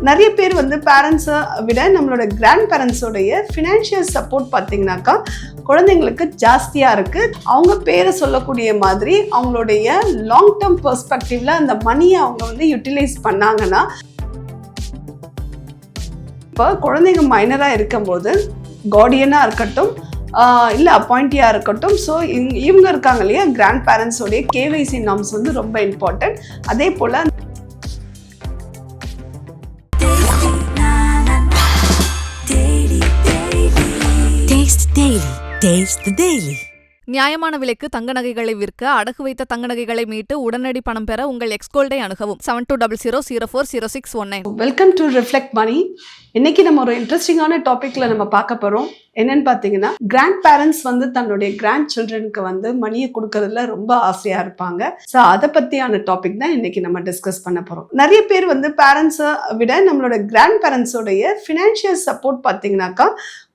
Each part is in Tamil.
நிறைய பேர் வந்து பேரண்ட்ஸை விட நம்மளோட கிராண்ட் பேரண்ட்ஸோடைய ஃபினான்ஷியல் சப்போர்ட் பார்த்தீங்கன்னாக்கா குழந்தைங்களுக்கு ஜாஸ்தியாக இருக்குது. அவங்க பேரை சொல்லக்கூடிய மாதிரி அவங்களுடைய லாங் டேர்ம் பெர்ஸ்பெக்டிவ்ல அந்த மணியை அவங்க வந்து யூட்டிலைஸ் பண்ணாங்கன்னா, இப்போ குழந்தைங்க மைனராக இருக்கும்போது கார்டியனாக இருக்கட்டும் இல்லை அப்பாயிண்டியாக இருக்கட்டும், ஸோ இவங்க இருக்காங்க இல்லையா கிராண்ட் பேரண்ட்ஸோடைய கேவைசி நார்ம்ஸ் வந்து ரொம்ப இம்பார்ட்டன்ட். அதே போல் நியாயமான விலைக்கு தங்க நகைகளை விற்க அடகு வைத்த தங்க நகைகளை மீட்டு உடனடி பணம் பெற உங்கள் எக்ஸ்கோல்டை அணுகவும் 7200040619. வெல்கம் டு ரிஃப்ளெக்ட் மணி. இன்னைக்கு நம்ம ஒரு இன்ட்ரெஸ்டிங்கான டாபிக்ல நம்ம பார்க்க போறோம். என்னன்னு பார்த்தீங்கன்னா, கிராண்ட் பேரண்ட்ஸ் வந்து தன்னுடைய கிராண்ட் சில்ட்ரனுக்கு வந்து மணியை கொடுக்கறதுல ரொம்ப ஆசையா இருப்பாங்க. ஸோ அதை பத்தியான டாபிக் தான் இன்னைக்கு நம்ம டிஸ்கஸ் பண்ண போறோம். நிறைய பேர் வந்து பேரண்ட்ஸை விட நம்மளோட கிராண்ட் பேரண்ட்ஸோடைய ஃபினான்ஷியல் சப்போர்ட் பார்த்தீங்கன்னாக்கா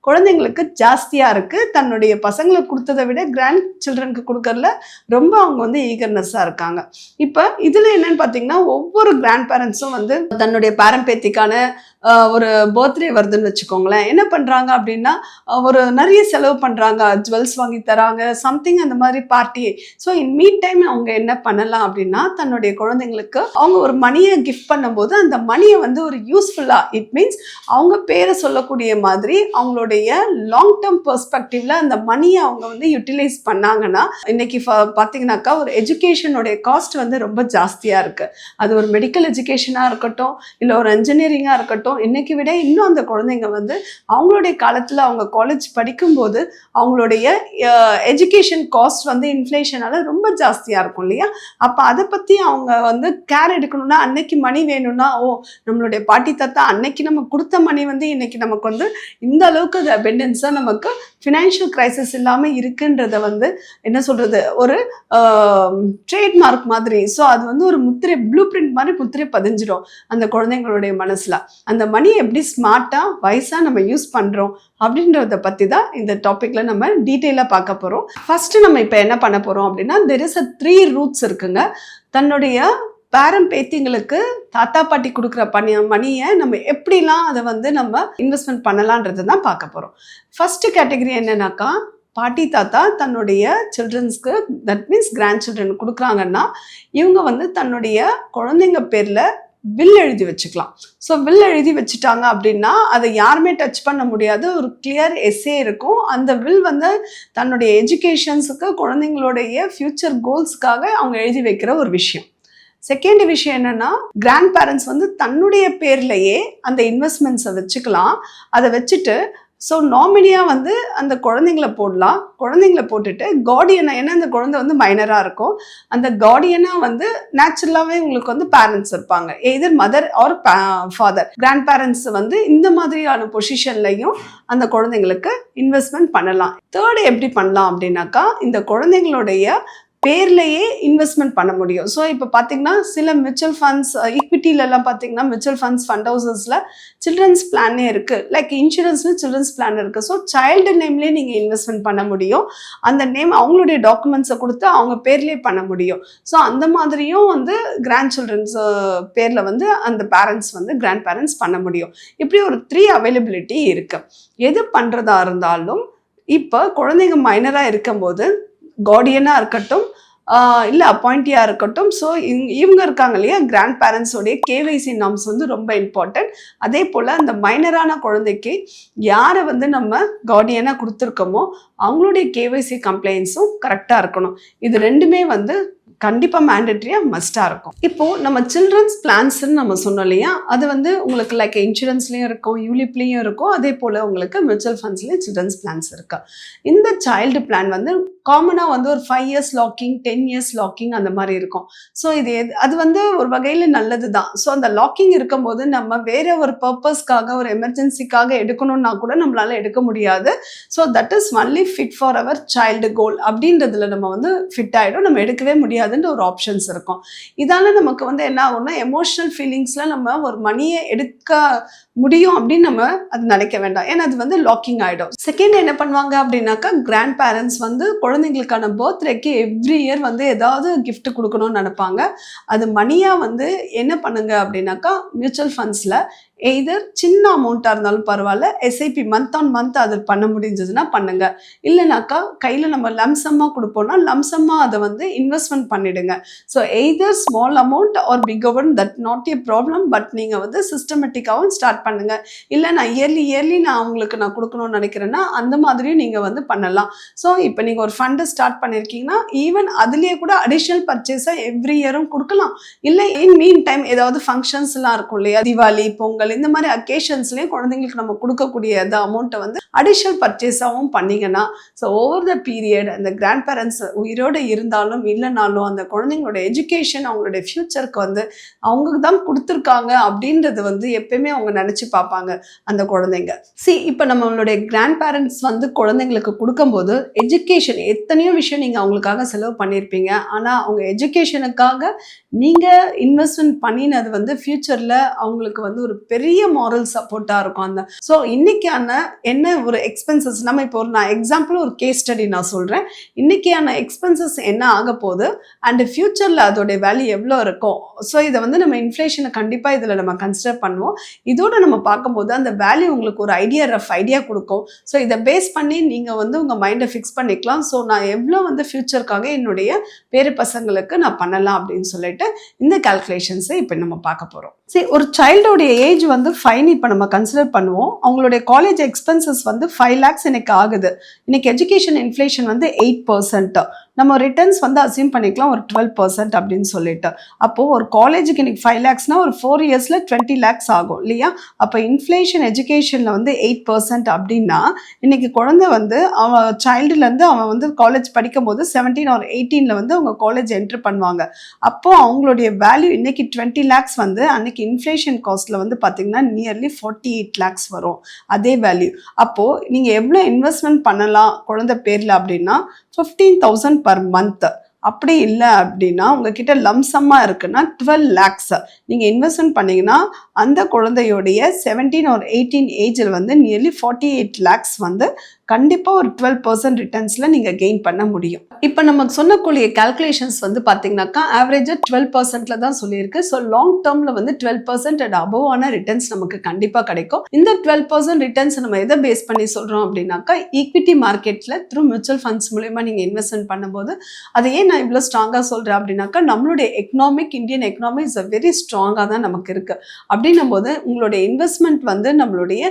குழந்தைங்களுக்கு ஜாஸ்தியா இருக்கு. தன்னுடைய பசங்களுக்கு கொடுத்ததை விட கிராண்ட் சில்ட்ரனுக்கு கொடுக்கறதுல ரொம்ப அவங்க வந்து ஈகர்னஸா இருக்காங்க. இப்போ இதுல என்னன்னு பார்த்தீங்கன்னா, ஒவ்வொரு கிராண்ட் பேரண்ட்ஸும் வந்து தன்னுடைய பேரம்பேத்திக்கான ஒரு பர்த்டே வருதுன்னு வச்சுக்கோங்களேன், என்ன பண்றாங்க அப்படின்னா ஒரு நிறைய செலவு பண்றாங்க, ஜுவல்ஸ் வாங்கி தராங்க, சம்திங் அந்த மாதிரி party. So in meet time அவங்க என்ன பண்ணலாம் அப்படின்னா, தன்னுடைய குழந்தைங்களுக்கு அவங்க ஒரு மணியை கிஃப்ட் பண்ணும்போது அந்த மணியை வந்து ஒரு யூஸ்ஃபுல்லா, இட் மீன்ஸ் அவங்க பேரை சொல்லக்கூடிய மாதிரி அவங்களுடைய லாங் டேர்ம் பெர்ஸ்பெக்டிவ்ல அந்த மணியை அவங்க வந்து யூட்டிலைஸ் பண்ணாங்கன்னா, இன்னைக்கு பார்த்தீங்கன்னாக்கா ஒரு எஜுகேஷனுடைய காஸ்ட் வந்து ரொம்ப ஜாஸ்தியா இருக்கு. அது ஒரு மெடிக்கல் எஜுகேஷனா இருக்கட்டும், இல்லை ஒரு இன்ஜினியரிங்கா இருக்கட்டும், இன்னைக்கு விட இன்னும் அந்த குழந்தைங்க வந்து அவங்களுடைய காலத்துல அவங்க காலேஜ் படிக்கும்போது அவங்களுடைய எஜுகேஷன் காஸ்ட் வந்து இன்ஃப்ளேஷனால ரொம்ப ஜாஸ்தியா இருக்கும் இல்லையா? அப்ப அதை பத்தி அவங்க வந்து கேர் எடுக்கணும்னா, அன்னைக்கு மணி வேணும்னா, நம்மளுடைய பாட்டி தாத்தா அன்னைக்கு நம்ம கொடுத்த மணி வந்து இன்னைக்கு நமக்கு வந்து இந்த அளவுக்கு அது அபெண்டன்ஸா நமக்கு ஃபினான்ஷியல் கிரைசிஸ் இல்லாம இருக்குன்றத வந்து என்ன சொல்றது, ஒரு ட்ரேட்மார்க் மாதிரி. ஸோ அது வந்து ஒரு முத்திரை, ப்ளூ பிரிண்ட் மாதிரி முத்திரை பதிஞ்சிடும் அந்த குழந்தைங்களுடைய மனசுல. அந்த மணியை எப்படி ஸ்மார்ட்டா வைஸா நம்ம யூஸ் பண்றோம் அப்படின்றத பத்தி தான் இந்த டாபிக்ல நம்ம டீட்டெயிலா பார்க்க போறோம். ஃபர்ஸ்ட் நம்ம இப்ப என்ன பண்ண போறோம் அப்படின்னா, there is a 3 ரூட்ஸ் இருக்குங்க. தன்னுடைய பேரன் பேத்திங்களுக்கு தாத்தா பாட்டி கொடுக்குற மணியை நம்ம எப்படிலாம் அதை வந்து நம்ம இன்வெஸ்ட்மெண்ட் பண்ணலான்றது தான் பார்க்க போறோம். ஃபர்ஸ்ட் கேட்டகரி என்னன்னாக்கா, பாட்டி தாத்தா தன்னுடைய சில்ட்ரன்ஸ்க்கு, தட் மீன்ஸ் கிராண்ட் சில்ட்ரன் கொடுக்குறாங்கன்னா, இவங்க வந்து தன்னுடைய குழந்தைங்க பேர்ல வில் எழுதி வச்சுக்கலாம். ஸோ வில் எழுதி வச்சுட்டாங்க அப்படின்னா அதை யாருமே டச் பண்ண முடியாது. ஒரு கிளியர் எஸ்ஸே இருக்கும். அந்த வில் வந்து தன்னுடைய எஜுகேஷன்ஸுக்கு, குழந்தைங்களுடைய ஃபியூச்சர் கோல்ஸ்க்காக அவங்க எழுதி வைக்கிற ஒரு விஷயம். செகண்ட் விஷயம் என்னன்னா, கிராண்ட் பேரண்ட்ஸ் வந்து தன்னுடைய பேர்லயே அந்த இன்வெஸ்ட்மெண்ட்ஸை வச்சுக்கலாம். அதை வச்சுட்டு ஸோ நாமினியாக வந்து அந்த குழந்தைங்கள போடலாம். குழந்தைங்கள போட்டுட்டு கார்டியனாக, ஏன்னா அந்த குழந்தை வந்து மைனராக இருக்கும், அந்த கார்டியனாக வந்து நேச்சுரலாகவே உங்களுக்கு வந்து பேரண்ட்ஸ் இருப்பாங்க, either mother or father. Grand parents வந்து இந்த மாதிரியான பொசிஷன்லையும் அந்த குழந்தைங்களுக்கு இன்வெஸ்ட்மெண்ட் பண்ணலாம். தேர்டு எப்படி பண்ணலாம் அப்படின்னாக்கா, இந்த குழந்தைங்களுடைய பேர்லேயே இன்வெஸ்ட்மெண்ட் பண்ண முடியும். ஸோ இப்போ பார்த்தீங்கன்னா சில மியூச்சுவல் ஃபண்ட்ஸ், ஈக்விட்டிலெல்லாம் பார்த்தீங்கன்னா மியூச்சுவல் ஃபண்ட்ஸ், ஃபண்ட் ஹவுசஸில் சில்ட்ரன்ஸ் பிளானே இருக்குது. லைக் இன்சூரன்ஸில் சில்ட்ரன்ஸ் பிளான் இருக்குது. ஸோ சைல்டு நேம்லேயே நீங்கள் இன்வெஸ்ட்மெண்ட் பண்ண முடியும். அந்த நேம் அவங்களுடைய டாக்குமெண்ட்ஸை கொடுத்து அவங்க பேர்லேயே பண்ண முடியும். ஸோ அந்த மாதிரியும் வந்து கிராண்ட் சில்ட்ரன்ஸ் பேரில் வந்து அந்த பேரண்ட்ஸ் வந்து கிராண்ட் பேரண்ட்ஸ் பண்ண முடியும். இப்படி ஒரு 3 அவைலபிலிட்டி இருக்குது. எது பண்ணுறதா இருந்தாலும் இப்போ குழந்தைங்க மைனராக இருக்கும்போது கார்டியனாக இருக்கட்டும், இல்லை அப்பாயிண்டியாக இருக்கட்டும், ஸோ இவங்க இருக்காங்க இல்லையா கிராண்ட் பேரண்ட்ஸோடைய கேவைசி நார்ம்ஸ் வந்து ரொம்ப இம்பார்ட்டன்ட். அதே போல் அந்த மைனரான குழந்தைக்கு யாரை வந்து நம்ம கார்டியனாக கொடுத்துருக்கோமோ அவங்களுடைய கேவைசி கம்ப்ளைண்ட்ஸும் கரெக்டாக இருக்கணும். இது ரெண்டுமே வந்து கண்டிப்பாக மேண்டட்ரியாக மஸ்ட்டாக இருக்கும். இப்போது நம்ம சில்ட்ரன்ஸ் பிளான்ஸ்ன்னு நம்ம சொன்னோம் இல்லையா, அது வந்து உங்களுக்கு லைக் இன்சூரன்ஸ்லேயும் இருக்கும், யூலிப்லேயும் இருக்கும், அதே போல் உங்களுக்கு மியூச்சுவல் ஃபண்ட்ஸ்லேயும் சில்ட்ரன்ஸ் பிளான்ஸ் இருக்கு. இந்த சைல்டு பிளான் வந்து காமனாக வந்து ஒரு 5 இயர்ஸ் லாக்கிங், 10 இயர்ஸ் லாக்கிங் அந்த மாதிரி இருக்கும். ஸோ அது வந்து ஒரு வகையில் நல்லது தான். ஸோ அந்த லாக்கிங் இருக்கும்போது நம்ம வேற ஒரு பர்பஸ்க்காக, ஒரு எமர்ஜென்சிக்காக எடுக்கணும்னா கூட நம்மளால எடுக்க முடியாது. So that is only fit for our child goal அப்படின்றதுல நம்ம வந்து ஃபிட் ஆகிடும், நம்ம எடுக்கவே முடியாதுன்ற ஒரு ஆப்ஷன்ஸ் இருக்கும். இதால நமக்கு வந்து என்ன ஆகும்னா, எமோஷனல் ஃபீலிங்ஸ்ல நம்ம ஒரு மணியை எடுக்க முடியும் அப்படின்னு நம்ம அது நினைக்க வேண்டாம். ஏன்னா அது வந்து லாக்கிங் ஆகிடும். செகண்ட் என்ன பண்ணுவாங்க அப்படின்னாக்கா, கிராண்ட் பேரண்ட்ஸ் வந்து குழந்தைங்களுக்கான பர்த்டேக்கு எவ்ரி இயர் வந்து ஏதாவது கிஃப்ட் கொடுக்கணும்னு நினைப்பாங்க. அது மணியாக வந்து என்ன பண்ணுங்க அப்படின்னாக்கா, மியூச்சுவல் ஃபண்ட்ஸில் எய்தர் சின்ன அமௌண்ட்டாக இருந்தாலும் பரவாயில்ல, எஸ்ஐபி மந்த் ஆன் மந்த் அது பண்ண முடிஞ்சதுன்னா பண்ணுங்க. இல்லைனாக்கா கையில் நம்ம லம்சமாக கொடுப்போம்னா லம்சமாக அதை வந்து இன்வெஸ்ட்மெண்ட் பண்ணிடுங்க. So either small amount or big amount that not a problem. But நீங்கள் வந்து சிஸ்டமேட்டிக்காகவும் ஸ்டார்ட் பண்ணுங்க. இல்லை நான் இயர்லி நான் அவங்களுக்கு நான் கொடுக்கணும்னு நினைக்கிறேன்னா அந்த மாதிரியும் நீங்கள் வந்து பண்ணலாம். ஸோ இப்போ நீங்கள் ஒரு ஃபண்டை ஸ்டார்ட் பண்ணியிருக்கீங்கன்னா ஈவன் அதுலேயே கூட அடிஷ்னல் பர்ச்சேஸாக எவ்ரி இயரும் கொடுக்கலாம். இல்லை இன் மீன் டைம் ஏதாவது ஃபங்க்ஷன்ஸ்லாம் இருக்கும் இல்லையா, திவாலி, பொங்கல், இந்த மாதிரி அக்கேஷன்ஸ்லேயும் குழந்தைங்களுக்கு நம்ம கொடுக்கக்கூடிய அந்த அமௌண்ட்டை வந்து அடிஷ்னல் பர்ச்சேஸாகவும் பண்ணிங்கன்னா ஸோ ஓவர் த பீரியட் அந்த கிராண்ட் பேரண்ட்ஸ் உயிரோடு இருந்தாலும் இல்லைனாலும் அந்த குழந்தைங்களோட எஜுகேஷன் அவங்களுடைய ஃப்யூச்சருக்கு வந்து அவங்களுக்கு தான் கொடுத்துருக்காங்க அப்படின்றது வந்து எப்பயுமே அவங்க நினச்சி பார்ப்பாங்க அந்த குழந்தைங்க. இப்போ நம்மளுடைய கிராண்ட் பேரண்ட்ஸ் வந்து குழந்தைங்களுக்கு கொடுக்கும்போது எஜுகேஷன் எத்தனையோ விஷயம் நீங்கள் அவங்களுக்காக செலவு பண்ணியிருப்பீங்க. ஆனால் அவங்க எஜுகேஷனுக்காக நீங்கள் இன்வெஸ்ட்மெண்ட் பண்ணினது வந்து ஃப்யூச்சரில் அவங்களுக்கு வந்து ஒரு பெரிய மாரல் சப்போர்ட்டாக இருக்கும். அந்த ஸோ இன்னைக்கான என்ன ஒரு எக்ஸ்பென்சஸ் நம்ம இப்போ நான் எக்ஸாம்பிள் ஒரு கேஸ் ஸ்டடி நான் சொல்கிறேன். இன்னைக்கான எக்ஸ்பென்சஸ் என்ன ஆக போகுது அண்ட் ஃப்யூச்சரில் அதோடைய வேல்யூ எவ்வளோ இருக்கும். ஸோ இதை வந்து நம்ம இன்ஃப்ளேஷனை கண்டிப்பாக இதில் நம்ம கன்சிடர் பண்ணுவோம். இதோட நம்ம பார்க்கும்போது அந்த வேல்யூ உங்களுக்கு ஒரு ரஃப் ஐடியா கொடுக்கும். ஸோ இதை பேஸ் பண்ணி நீங்கள் வந்து உங்கள் மைண்டை ஃபிக்ஸ் பண்ணிக்கலாம். ஸோ நான் எவ்வளோ வந்து ஃப்யூச்சருக்காக என்னுடைய பேரு பசங்களுக்கு நான் பண்ணலாம் அப்படின்னு சொல்லிட்டு இந்த கால்குலேஷன்ஸை இப்போ நம்ம பார்க்க போகிறோம். ஒரு சைல்டோடைய ஏஜ் வந்து 5 இப்போ நம்ம கன்சிடர் பண்ணுவோம். அவங்களுடைய காலேஜ் எக்ஸ்பென்சஸ் வந்து 5 lakhs இன்னைக்கு ஆகுது. இன்னைக்கு எஜுகேஷன் இன்ஃப்ளேஷன் வந்து 8%. நம்ம ரிட்டர்ன்ஸ் வந்து அசியூம் பண்ணிக்கலாம் ஒரு 12% அப்படின்னு சொல்லிட்டு. அப்போது ஒரு காலேஜுக்கு இன்னைக்கு 5 lakhsனா ஒரு 4 yearsல 20 lakhs ஆகும் இல்லையா. அப்போ இன்ஃப்ளேஷன் எஜுகேஷனில் வந்து 8% அப்படின்னா இன்னைக்கு குழந்தை வந்து அவன் சைல்டுலேருந்து அவன் வந்து காலேஜ் படிக்கும் போது 17 or 18 வந்து அவங்க காலேஜ் என்ட்ரு பண்ணுவாங்க. அப்போது அவங்களுடைய வேல்யூ இன்னைக்கு 20 lakhs வந்து அன்னைக்கு இன்ஃப்ளேஷன் காஸ்ட்டில் வந்து பார்த்தீங்கன்னா நியர்லி 48 lakhs வரும் அதே வேல்யூ. அப்போது நீங்கள் எவ்வளோ இன்வெஸ்ட்மெண்ட் பண்ணலாம் குழந்தை பேரில் அப்படின்னா 15,000 per month. அப்படி இல்லை அப்படின்னா உங்ககிட்ட லம்சமாக இருக்குன்னா 12 lakhs நீங்கள் இன்வெஸ்ட்மெண்ட் பண்ணிங்கன்னா அந்த குழந்தையோடைய 17 or 18 ஏஜில் வந்து நியர்லி 48 lakhs வந்து கண்டிப்பாக ஒரு 12% ரிட்டர்ன்ஸில் நீங்கள் கெயின் பண்ண முடியும். இப்போ நமக்கு சொன்னக்கூடிய கால்குலேஷன்ஸ் வந்து பார்த்தீங்கன்னாக்கா ஆவரேஜாக 12%ல தான் சொல்லியிருக்கு. ஸோ லாங் டேர்மில் வந்து 12% அண்ட் அபோவான ரிட்டர்ன்ஸ் நமக்கு கண்டிப்பாக கிடைக்கும். இந்த 12% ரிட்டர்ன்ஸ் நம்ம எதை பேஸ் பண்ணி சொல்கிறோம் அப்படின்னாக்கா ஈக்விட்டி மார்க்கெட்டில் த்ரூ மியூச்சுவல் ஃபண்ட்ஸ் மூலமா நீங்கள் இன்வெஸ்ட்மெண்ட் பண்ணும்போது அதை ஏன் நான் இவ்வளோ ஸ்ட்ராங்காக சொல்கிறேன் அப்படின்னாக்கா நம்மளுடைய இந்தியன் எக்கனாமி இஸ் வெரி ஸ்ட்ராங்காக தான் நமக்கு இருக்குது. அப்படின்னும் போது உங்களுடைய இன்வெஸ்ட்மெண்ட் வந்து நம்மளுடைய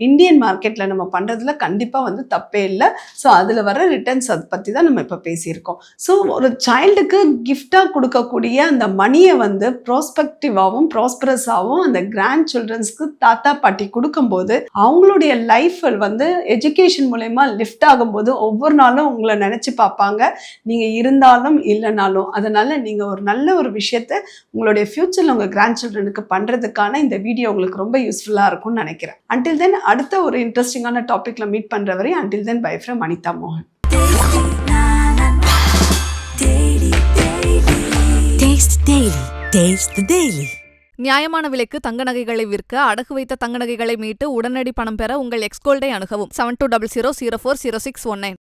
இந்தியன் மார்க்கெட்டில் நம்ம பண்ணுறதுல கண்டிப்பாக வந்து தப்பே இல்லை. ஸோ அதில் வர ரிட்டர்ன்ஸ் அதை பற்றி தான் நம்ம இப்போ பேசியிருக்கோம். ஸோ ஒரு சைல்டுக்கு கிஃப்டாக கொடுக்கக்கூடிய அந்த மணியை வந்து ப்ராஸ்பெக்டிவாகவும் ப்ராஸ்பரஸாகவும் அந்த கிராண்ட் சில்ட்ரன்ஸ்க்கு தாத்தா பாட்டி கொடுக்கும்போது அவங்களுடைய லைஃப் வந்து எஜுகேஷன் மூலயமா லிஃப்ட் ஆகும்போது ஒவ்வொரு நாளும் உங்களை நினச்சி பார்ப்பாங்க நீங்கள் இருந்தாலும் இல்லைனாலும். அதனால் நீங்கள் ஒரு நல்ல ஒரு விஷயத்தை உங்களுடைய ஃப்யூச்சரில் உங்கள் கிராண்ட் சில்ட்ரனுக்கு பண்ணுறதுக்கான இந்த வீடியோ உங்களுக்கு ரொம்ப யூஸ்ஃபுல்லாக இருக்கும்னு நினைக்கிறேன். அன்டில் தென் அடுத்த ஒரு இன்ட்ரெஸ்டிங்கான டாப்பிக்கில் மீட் பண்ணுற வரை until then, bye from Anita Mohan. Taste Daily. Taste the Daily. நியாயமான விலைக்கு தங்க நகைகளை விற்க அடகு வைத்த தங்க நகைகளை மீட்டு உடனடி பணம் பெற உங்கள் எக்ஸ்கோல்டை அணுகவும் 7200040619.